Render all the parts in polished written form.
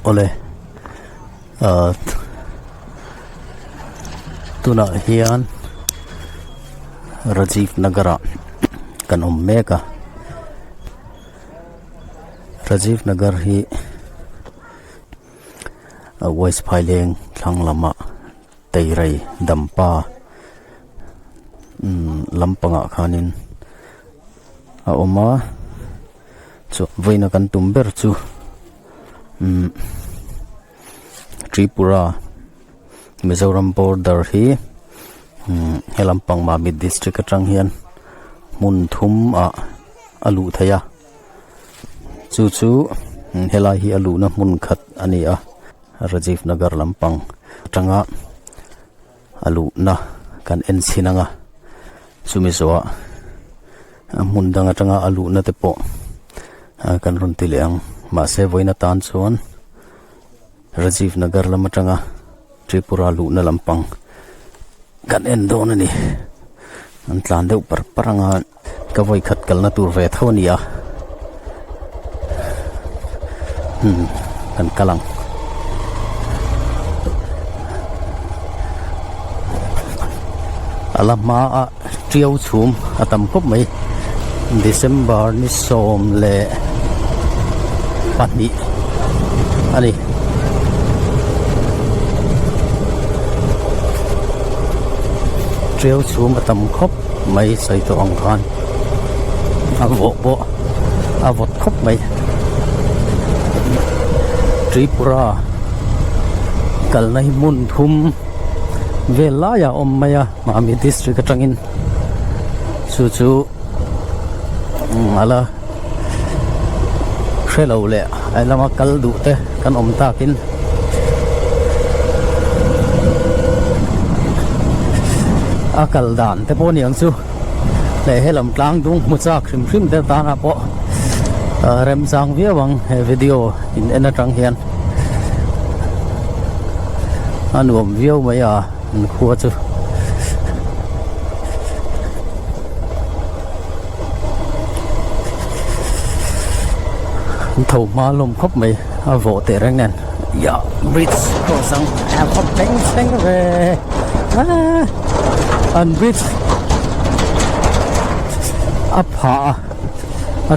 ole tuna hian Rajivnagar kan meka Rajivnagar hi West Phaileang thlang lama teirai dampa lampanga khanin a oma chu voina kan tumber chu Tripura Mizoram border hi helampang ma mid district atang hian mun thum a alu thaya chu helai hi alu na mun khat ani a Rajivnagar lampang tanga alu na kan ensinanga sumisoa mundanga tanga alu na tepo kan runtileang ma se voina tan chuan Rajivnagar lamatanga Tripura alu na lampang kan endon ani an tlan deuh paranga ka voi khat kalna tur ve thonia kan kalang alama a triau chum atam khop mai December ni som le pani ani triau chum atam khop mai sai to ong khan avot khop mai Tripura kalnai mun thum velaya ommaya mami district atangin chu ala khelo le alama kal du te kan om takin akal dan te pon yang chu le helam tlang dung mucha khrim te ta na po rem sang viawang video in enatang hian anuam viau maya khua chu thầu ma lom khóc mày vỗ tệ răng nè dạ bridge có sang khóc đánh về an bridge áp hạ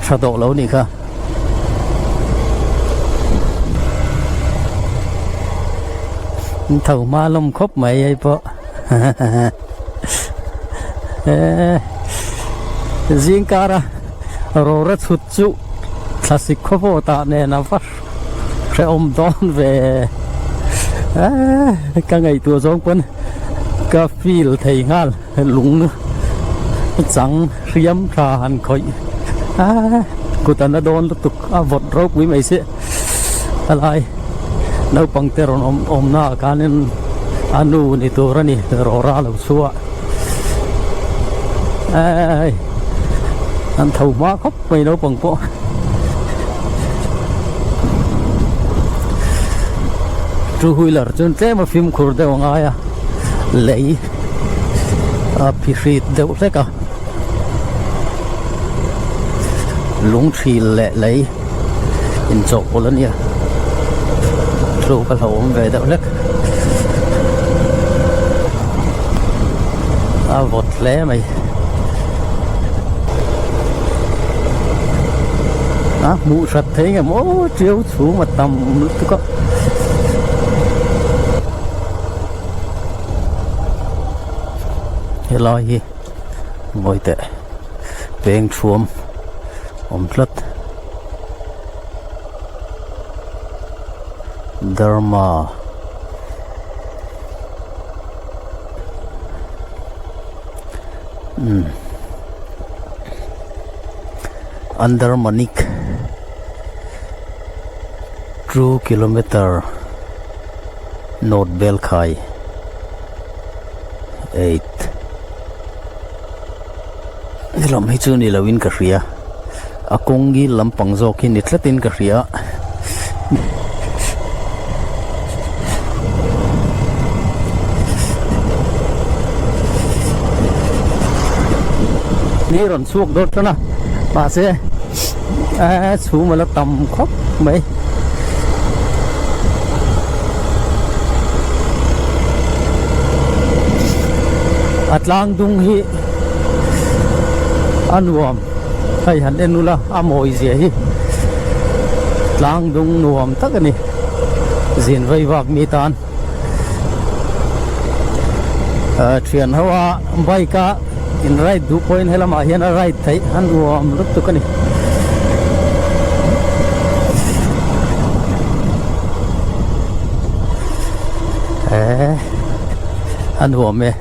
chả độ lâu nè cả thầu ma lom khóc mày ấy po riêng cara rồi rất sụt trụ classic cover ta nè nó phát sẽ ôm đón về các ngày tua giống quân cà phê thầy ngal lúng trắng riếm trà hành khói cô ta nó đón tục vọt rốt với mày sẽ lại nấu bằng tê rồi ôm na cá nên anu ni tua ra ni rồi ra lâu xua anh thầu má khóc mày nấu bằng bộ two wheeler chun te ma film khur de wanga ya lei a phrit de se ka lung thi le lei in chok polan ya tru ka hom ve de lek a vot le mai mu sat thế nghe mó chiếu xuống mà tầm tôi có lo gì ngồi tệ bên chuông lất Dharma under Manik 2 kilometer North Belkhai 8 lam hi chu ni lawin ka ria akongi lampang zo khin itlatin ka ria ni ron suok dot na ba se chu ma la tam khop mai Tlang dung hi anuam hay han enula amoi zia hi Tlang dung nuam takani zin vai wak mi tan thian hawa bike in right du point helama hian a right thai han nuam lut tukani anh nuam me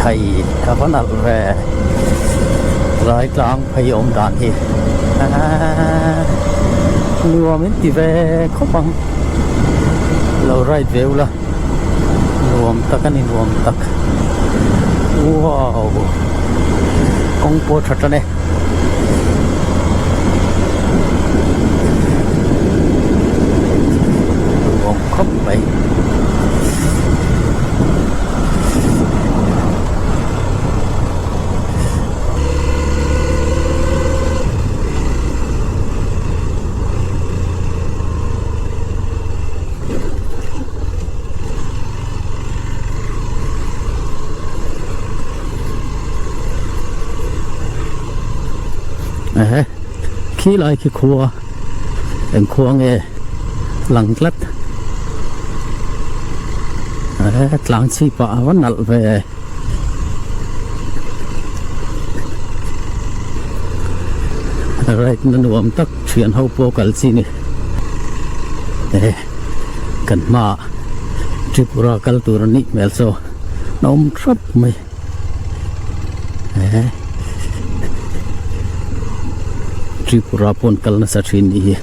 thầy vẫn đặt về lại Tlang phải ôm đàn hi nuam mình thì về không bằng lâu right về là nuam tak anh nuam tak wow công po thật này nuam không vậy khi lại khi khua em khua nghe lằng lắt Tlang chi pa vẫn nặn về rồi nên nuam tắc chuyện hậu po cả chi này cần mà Tripura culture ni melso nom trap mày Tripura pon kalna sa thin hi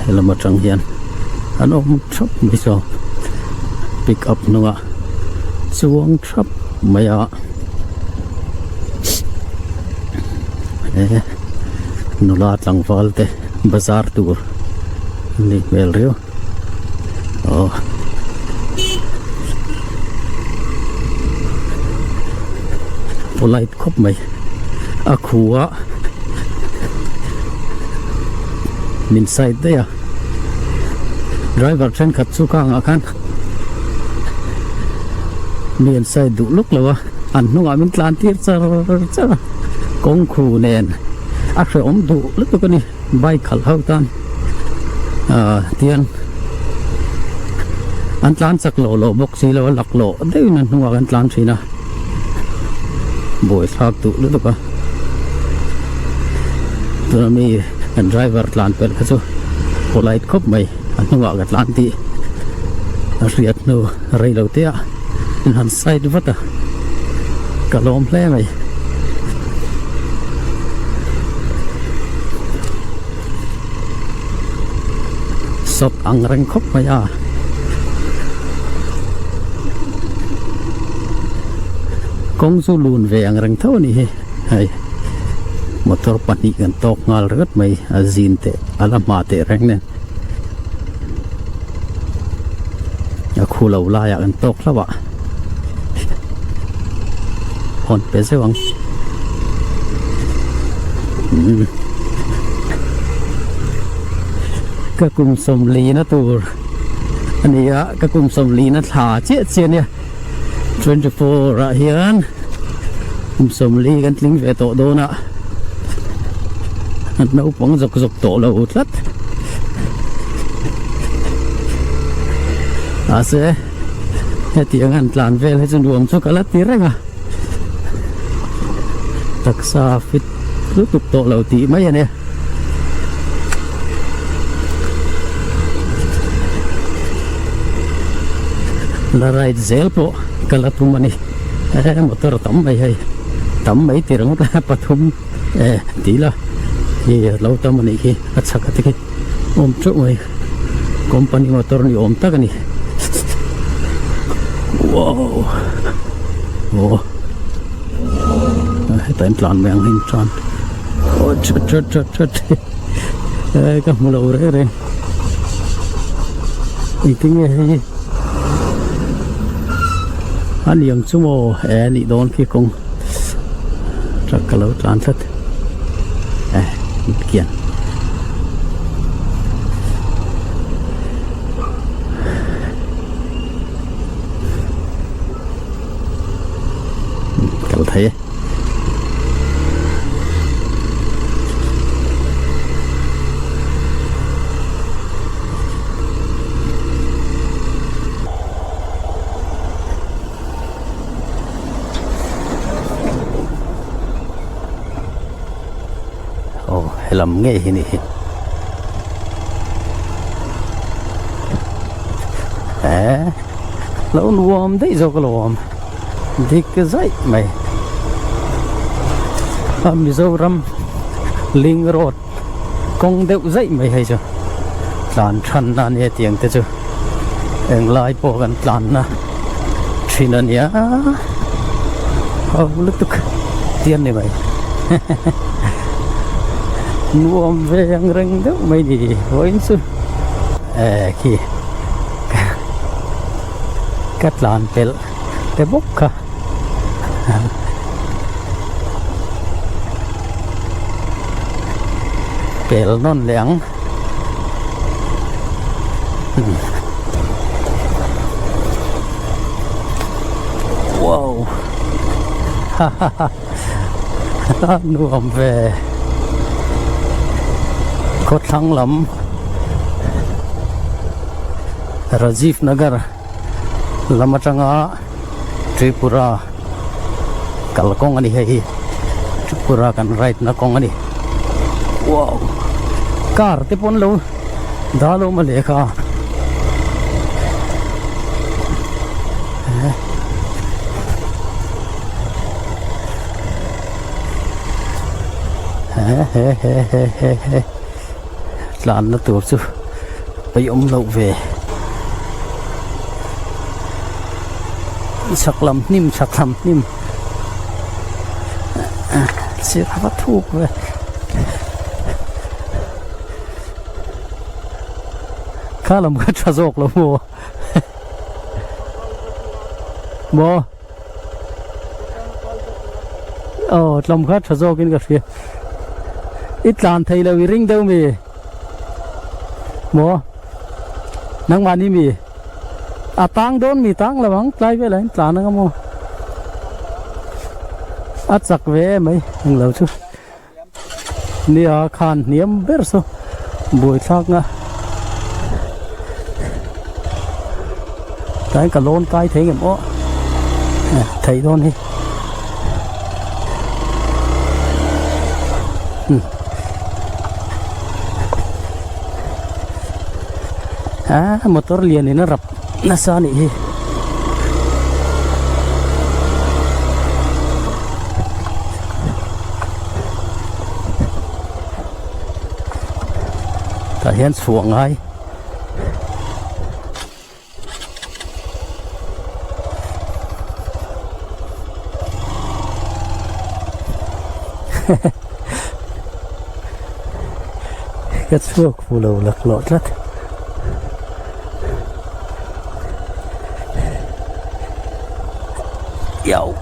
helama tang hian anom thap mi so pick up nuwa chuang thap maya nula tlang falte bazar tur ni mel rio polite khop mai a khuwa inside there driver chen khat chu ka nga khan mi inside du luk lawa an hnunga min tlan tir char kong khu nen a hre om du luk to ni bike khal hau tan tian an tlan sak lo bok si lo lak lo dei nan hnunga kan tlan thina boy thak du luk to ka tu mi and driver tlan per khachu polite khop mai anunga ga tlan ti riat no reilo te in han side vata kalom ple mai sot ang reng khop mai kong su lun ve ang reng thau ni hai motor pani kan tok ngal rat mai azin te alama te reng nen ya khula ula ya kan tok lawa hon pe se wang ka kum som li na tur ania ka kum som li na tha che che ne 24 ra hian kum som li kan tling ve to do na nấu bóng dọc tổ lầu rất sẽ tiếng ăn làn về hay dùng uống cho cả lát tiếng à đặc xa fit tiếp tục tổ lầu tí mấy này là ride dễ bộ cả lát thùng mani motor tắm mấy hay tắm mấy tiếng ra bắt thùng tí là thì lâu tâm mình khi bắt sắc cái ôm chỗ mày company motor ni ôm ta cái này wow tại plan mang hình tròn ôi chết cái mù lầu đấy rồi ý tiếng nghe anh niệm chú mồ nị đón kia cũng rất là lâu tràn thật kiện cậu thấy làm nghe này lâu nuông đấy rồi cái lùm thì cái dậy mày Mizoram Ling Road công đeo dậy mày hay chưa đàn chân đàn nghe tiếng thế chưa em lại bỏ gần đàn na chỉ là nhá lúc tức tiền này mày nuông về ăn rừng đó mày đi với sư khi cắt làn pel bốc cả pel non lẻng wow nuông về có thăng lắm Rajivnagar lama changa Tripura kalkong ani hei Tripura kan right na kong ani wow car te pon lo dalo ma lekha lan nó tuột chứ bây ông lậu về sắc lắm nim sẽ phát thuốc về khá làm cái trà dọc là mua làm khá trà dọc cái kia ít làm thầy là vì ring đâu mì mua nắng mà đi mì tang đón mì tang là băng lại về lại tàn nó mua giặc về mấy thằng lâu chứ nia khan niệm ber so buổi sáng à cái cả lon cái thấy cái mỏ thấy thôi đi motor lian ini rap nasa nih tahian suang ai cái suộc phù lầu lạc lọt rất dầu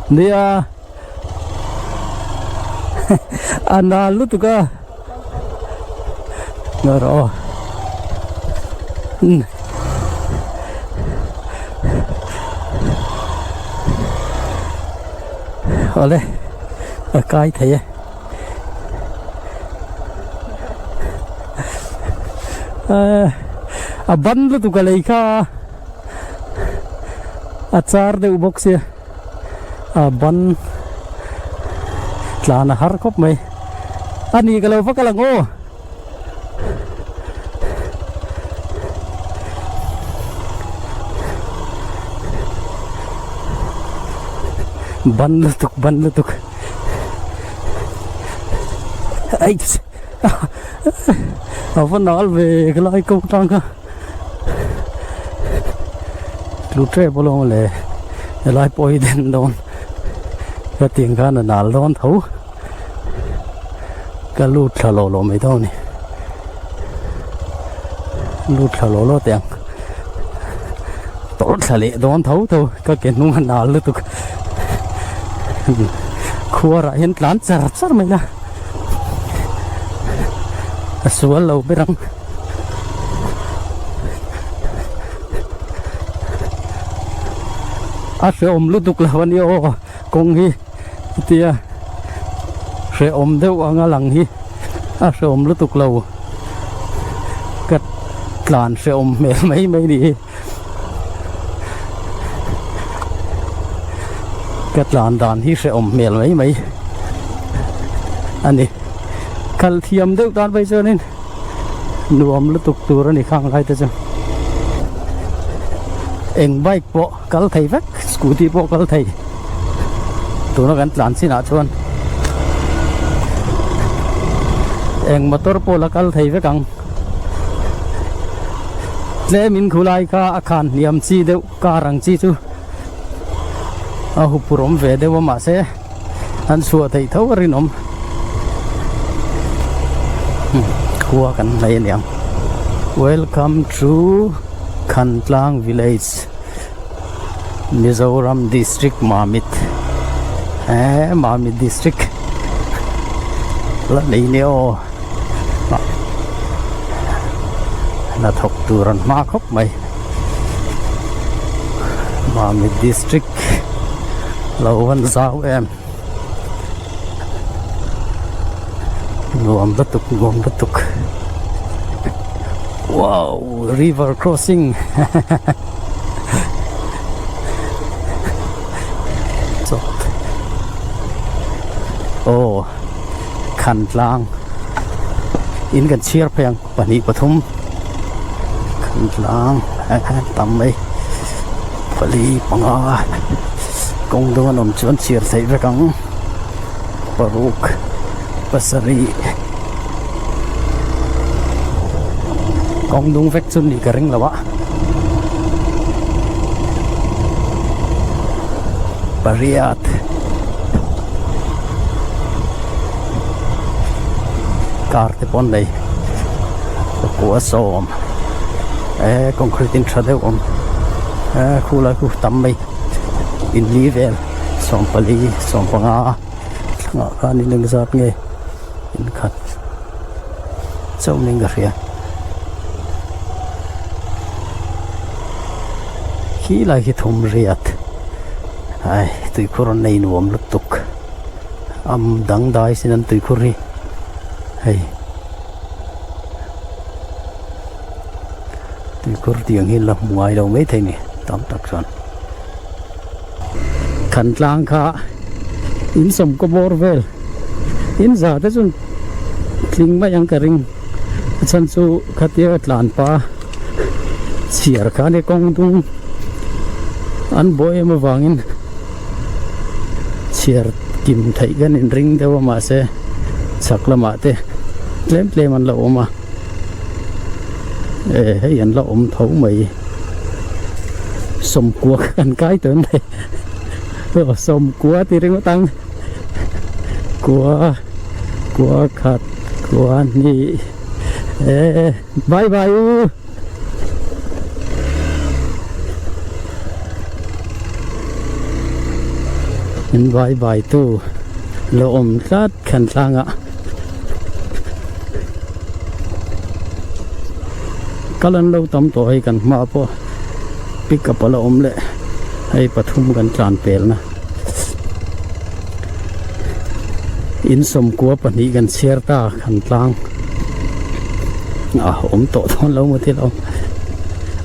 đi ana lu tu ka ngaro ole cái thấy ban lu tu ka lei kha achar de ubok se ban tlana har khop mai ani ka lo fa ka lango ban lu tuk ai vẫn nói về cái loại công trang cơ lu tre bolong le lai poi den don ka ting kha na nal don tho ka lu thalo lo mai đâu nè lu thalo lo tiang tốt thale don tho thôi ka ke nu nal lu tu khua ra hian tlan char mai la sual lo berang sẽ lu tục làวันนี้công hi tia sẽ đâu ang lang hi sẽ lu tục lâu cắt làn sẽ mấy đi cắt làn đàn hi sẽ mấy anh đi khal thiam đâu đàn bây giờ nên nuông lu tục tu ra này khang lại thế chứ em bike bộ kal thầy vác scooty bộ kal thầy tụi nó gắn làn xin chuan em motor bộ là kal thầy vác căng lẽ mình khu lai ka akhan niam chi deu ka rang chi chu a hu purom ve deu ma se an suwa thầy thâu rin om khua kan lai niam welcome to Khăn Tlang village Mizoram district Mamit Mamit district là này neo là thuộc turan ma khóc mày Mamit district lâu hơn sao em gồm rất tục wow, river crossing. Oh, Khăn Tlang in gần chia phèn pani pathum Khăn Tlang tam ấy pali panga công don om chon chia sai ve kang paruk pasari công đúng vết chân đi cái ring là vậy Bariat carte pon đây của sôm concrete in trade om khu là khu tắm mây in level sôm pali sôm panga ngõ cái này đừng giật nghe in khát sâu nên cái gì khi lại cái thùng riết ai tụi con này nuông lục tục đắng đai xin tụi con đi hay tụi con tiếng hin là ngoài đầu mấy thế này tóm tắt rồi Khăn Tlang kha in sum có bor vel in za te chun tling ba yang ka ring chan chu khatia tlan pa chiar kha ne kong tung an boy ma wangin chiar kim thai gan in ring dewa ma se sakla ma te tlem an la oma hay an la om thau mai som cuộc kan cái tới này som của thì ring tăng của khát của ni bye bye bye bye tu lo om sát Khăn Tlang ạ các lần lâu tắm tốiกันมาpo pick up lo om le hay pathumกันtràn pel na in som của paniกันshare ta Khăn Tlang om to thon lâu một thế ông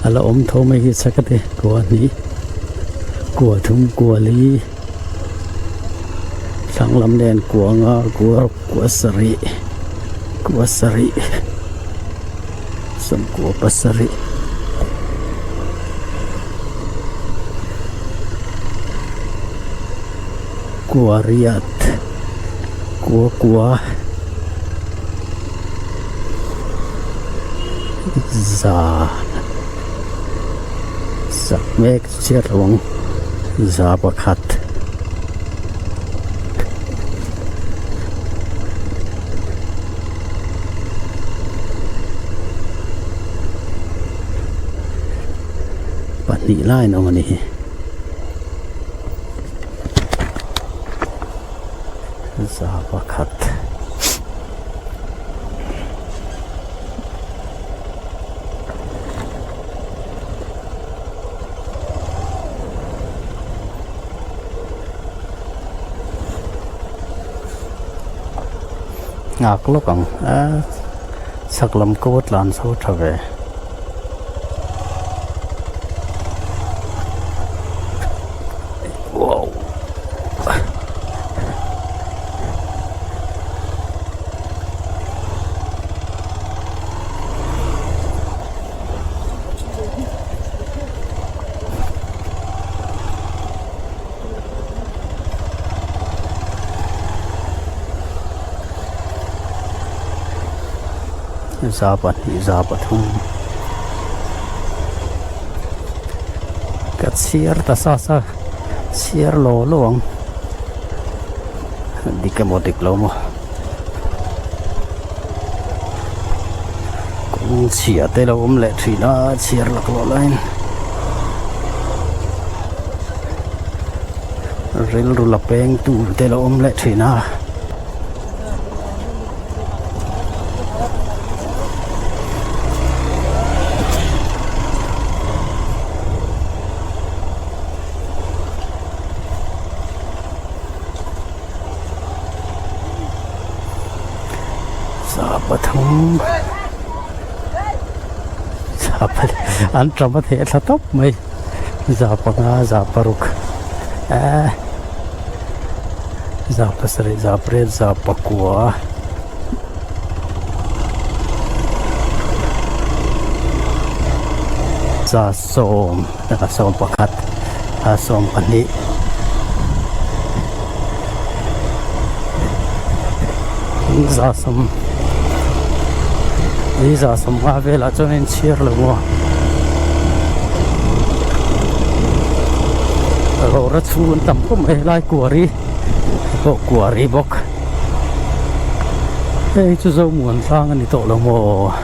là om thô mấy cái sắc thế của ní của thum của lý sang lâm đen của ngõ của sari som của pasari của riat của สักเมฆเชียร์หลวงซาประคัดปันนี่ไล่นอมันนี่ซาประคัดngạc lúc bằng sắc lắm cốt lan sâu trở về wow zapat hum kat siar ta sa siar lo luang di kemodik lo mo cũng xỉa tê lo lệ thủy nó siar lạc lo lên ril ru la peng tu tê lo lệ thủy na Patung Zapat Antra the sa top mai Zapanga Zaparuk Zapasri Zapre Zapakua Zasom pakat Asom pani Zasam These are some Havela in Chirlamo. Ratu and Tampum like Quarry book. Hey, to Zoom one song and it all more.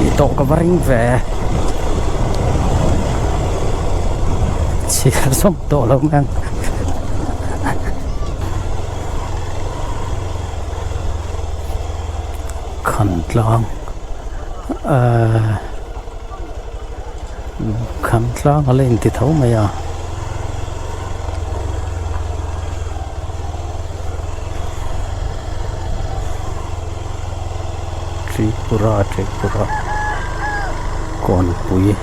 You talk about there. Cheer some dollar man. Khăn tlang lên thì thấu mày à Tripura còn bụi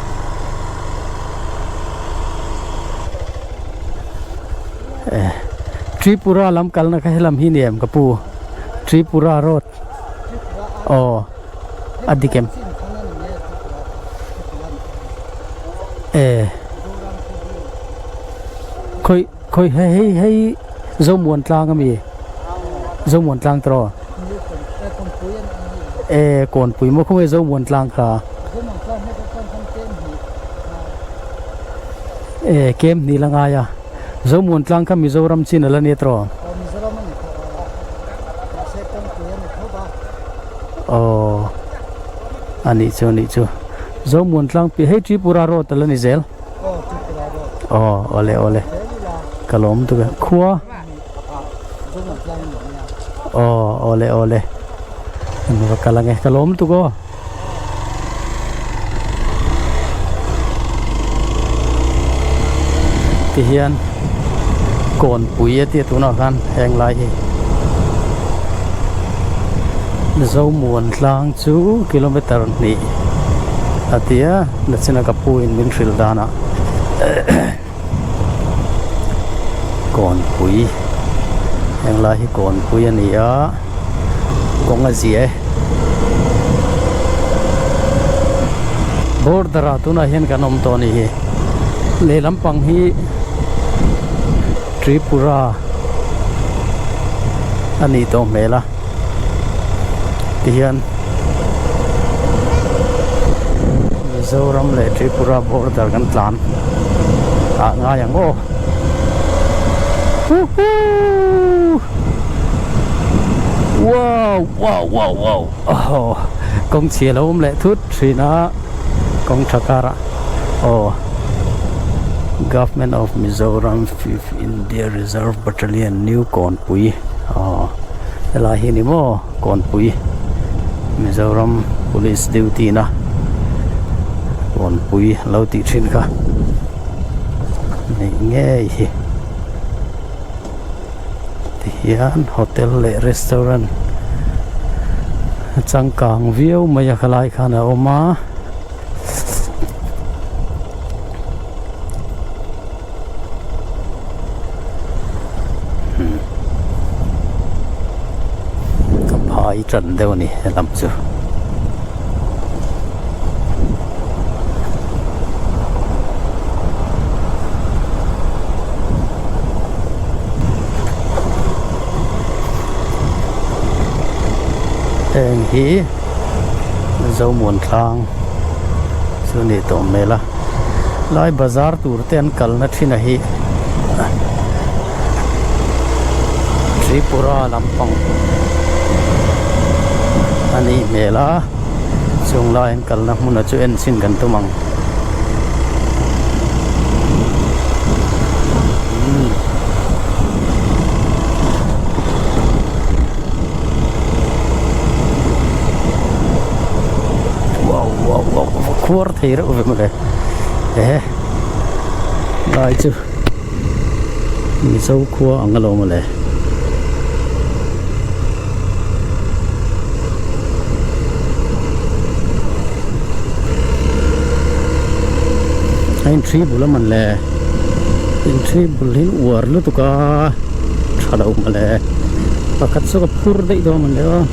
Tripura làm cái nó cái làm hi niệm cái pu Tripura road Adikem khôi hay dâu muôn tlang cái gì dâu muôn tlang trò còn bụi mà không phải dâu muôn tlang cả kem ni lang aya dâu muôn tlang cái Mizoram chin là nè trò ani chu zo mun tlang pi hei Tripura ro tal ni zel ole kalom tu khua ole nu kalange kalom tu go ti hian kon pui ti tu na kan heng lai hi zo muôn tlang chu kilometer ni atia na china ka puin min thil dana kon pui heng lai hi kon pui ani a konga zie border atuna hian kanom to ni hi le lampang hi Tripura ani to mela tihian Mizoram le Tripura border kan tlan nga yang o wow wow wow wow oh kong chia lom le thut thina kong thakara oh Government of Mizoram 5th India Reserve Battalion New Konpui oh la hi ni mo Konpui Mizoram Police Duty na Konpui lo ti thin ka nghe hi hian hotel le restaurant changkang view maya khalai khana oma kapai trần đâu nè làm chưa Heng hi dâu muôn thang su ni to mela lai bazar tur ten kal na thina hi Tripura lampang ani mela chung lai kal na mun chu en sin kan tumang khur thì rồi mà đấy lại chứ Mizo khua ăn cái mà đấy anh tri bula mình lệ anh tri bulin uar lu tu ka thadau mà lệ pakat so ka phur dei do mình lệ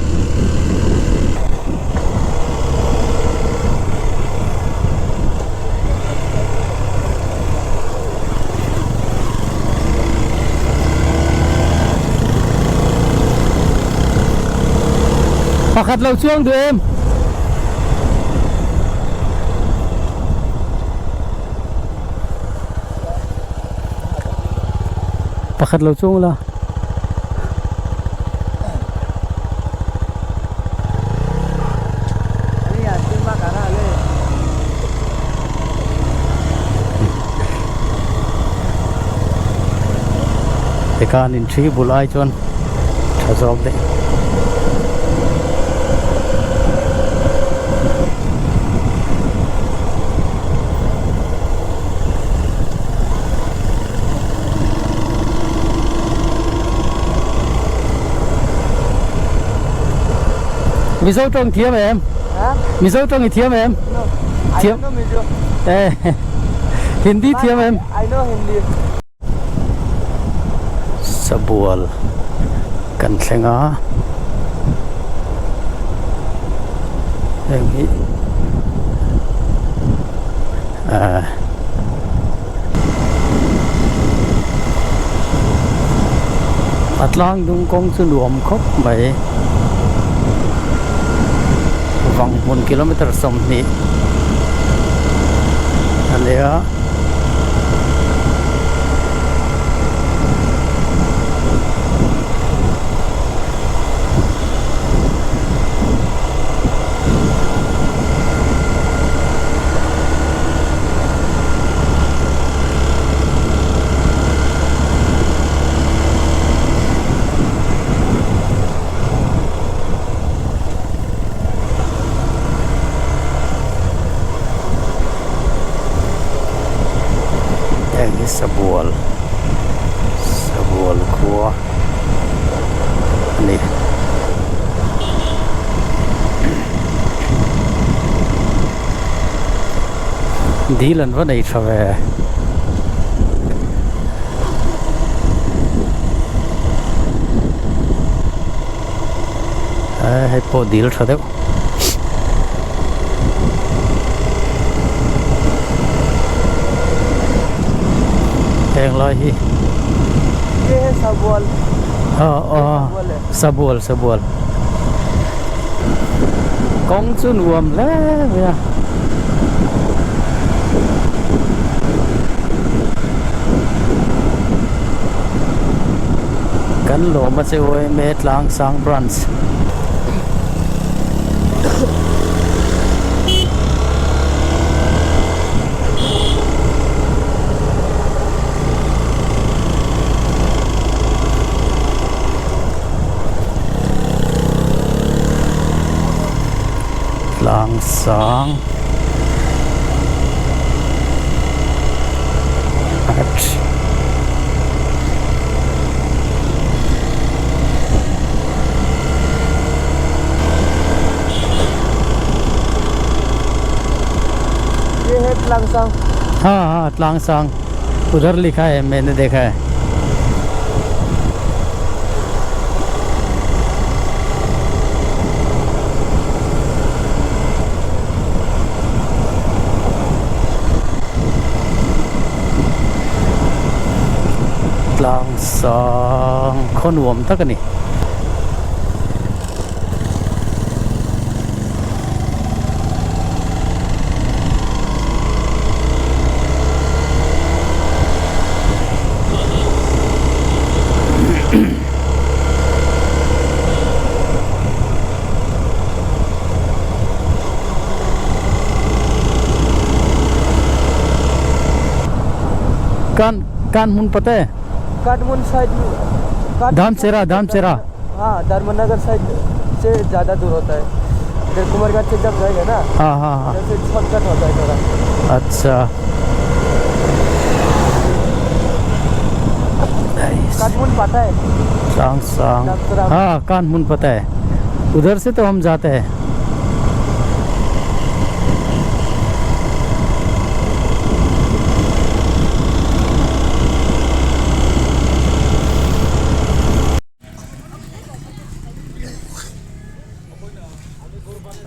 Pakhat lâu chuông tụi em. Pakhat lâu chuông là cái can in tree bulai chon thazok đấy. Mizo trong thiêm em. Mizo trong thiêm em. Thiêm. Hindi thiêm em. I know Hindi. Sabual kan tlenga. Em hi. Atlang dung kong chu luom khop mai. Vòng 1 km sông ni alea Sabual khua ni đi lần vào đây trở về hay po deal trở đâu heng lai hi Ye Sabual. Sabual. Kong chu nuam le ya. kan lo ma se oi me tlang sang branch tlang sang तलांग सांग हाँ हाँ तलांग सांग उधर लिखा है मैंने देखा है tlang sang khôn uổng tất cả nè कान मुन पता है काटमुन साइड धामचेरा हाँ धर्मनगर साइड से ज़्यादा दूर होता है इधर कुमारघाट से जब जाएगा ना हाँ हाँ हाँ जैसे शॉर्टकट होता है थोड़ा अच्छा काटमुन पता है सांग हाँ कान मुन पता है उधर से तो हम जाते हैं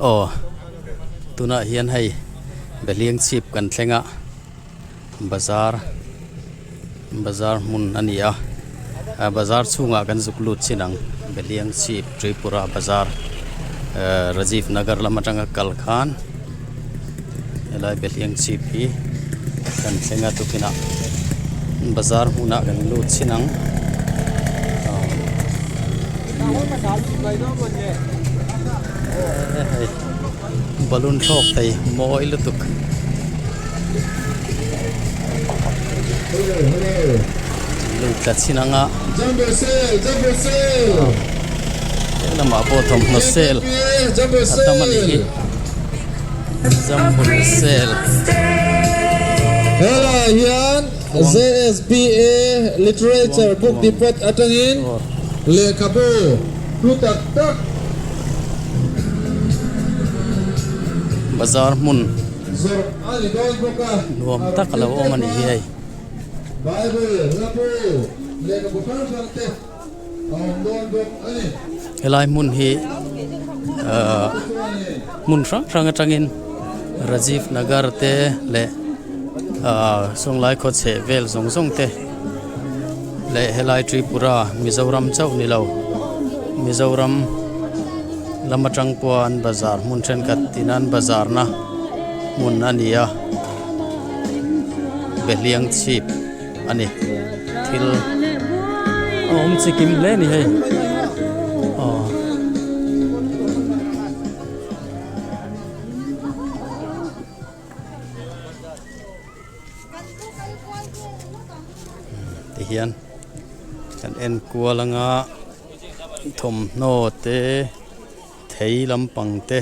oh tuna hian hei Behliangchhip kan thlenga bazar mun ania bazar chunga kan zuklut chinang Behliangchhip Tripura Bazar Rajivnagar lamatanga kalkhan elai Behliangchhip hi kan thlenga tukina bazar muna kan lut chinang balloon thok thai moi lutuk lut ta chinanga Jampui sale lama po thom no sale atamani hi Jampui sale Hela hian ZSPA literature book depot atangin le kabu tutak tak bazar mun zor ali don boka nuam tak lo mani hi Bible lapu le kabu farfarte don bok ani helai mun hi mun rang atangin Rajivnagar te le songlai kho che vel zong te le helai Tripura Mizoram chau ni lo Mizoram lamatang puan bazar mun chen kat tinan bazar na mun ania Behliangchhip ani thil chikim le ni hei hian kan en kualanga thom no te thei lampang te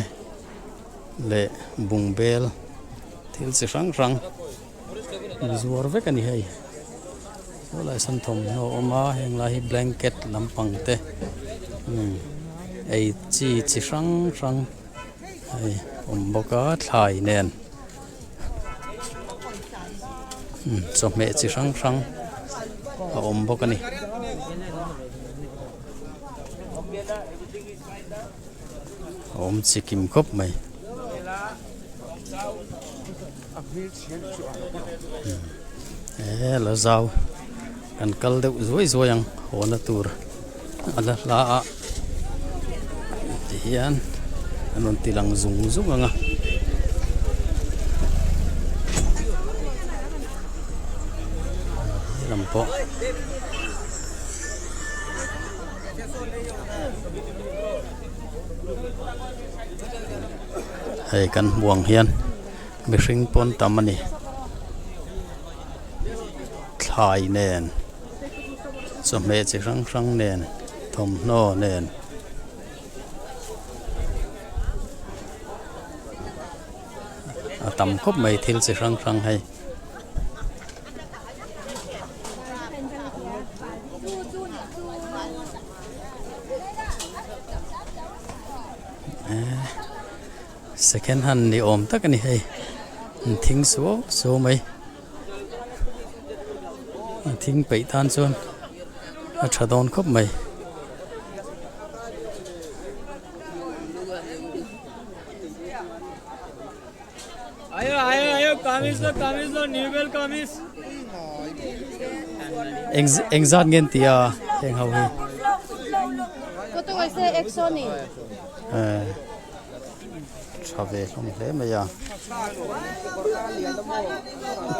le bungbel thil chi rang zuar ve kan hei ola san thom no oma heng la hi blanket lampang te ei chi rang ai omboka thlai nen so me chi rang omboka ni chikim khop mai la zau kan kal deuh zoi ang hona tur ala la hian anon tilang zung anga lampo hei kan buang hian mihring pon tam ani thlai nen chawhmeh chi hrang hrang nen thawmhnaw nen a tam khawp mai thil chi hrang hrang hei second hand ni om tak ani hei thing so mai thing pei tan chuan a thadon khop mai ayo kamis lo new bel kamis exact ngen tia heng hau hi có tôi gọi xe exo nè chave không hle mai ya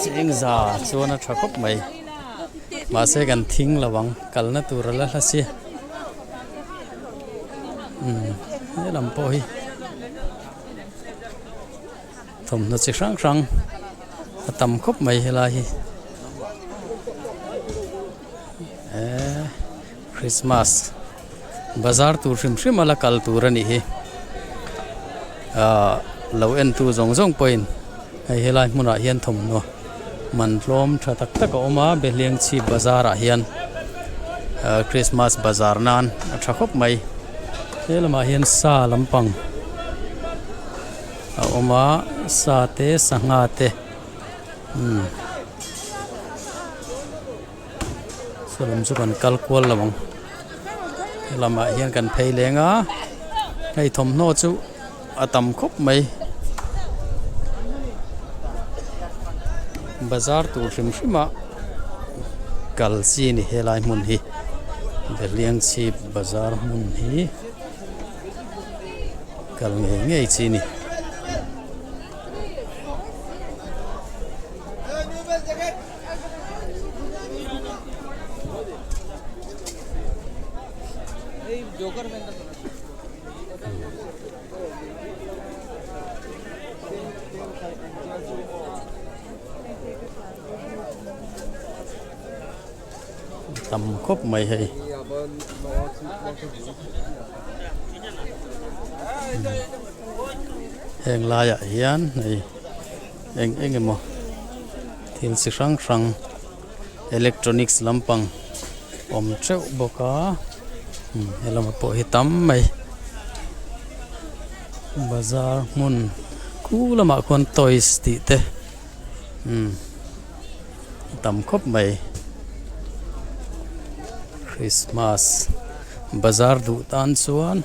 ching za chuan a tha khop mai ma se kan thing lawang kalna tur la hlasi he lampo hi thom na chi hrang hrang a tam khop mai hela hi Christmas bazar tur hrim ala kal tur ani hi lo en tu zong point hei helai hmuna hian thom no man tlom tha tak tak oma Behliangchhip bazar a hian Christmas bazar nan a tha khop mai helama hian sa lampang a oma sa te sanga te solam chu kan kal kwal lawang helama hian kan phei lenga hei thawmhnaw chu a tam khawp mai bazar tur hrimhrima kal chi ni helai hmun hi Behliangchhip bazar hmun hi kal ngei chi ni tam khop mai hei heng lai a hian nei eng emaw thil chi hrang hrang electronics lampang om treuh boka helama pawh hi tam mai bazar hmun kulama khuan toys tih te tam khop mai Christmas bazar du tan chuan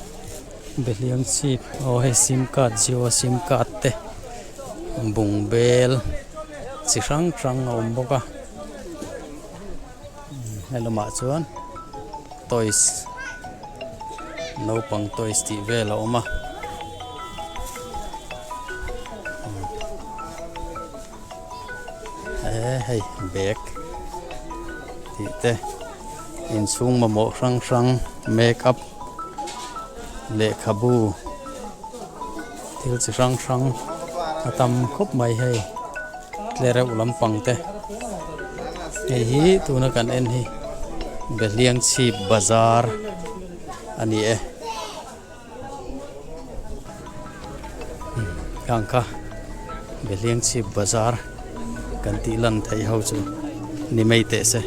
Behliangchhip hei sim card jio sim card te bung bel chi hrang hrang a awm bawk a helama chuan toys naupang toys tih vel a awm a hei bag tih te in chung mamawh hrang hrang make up lehkhabu thil chi hrang hrang a tam khawp mai hei tlereuh lampang te hei hi tuna kan en hi Behliangchhip bazar ani e kangkha Behliangchhip bazar kan ti lan thei ho chu ni mei te se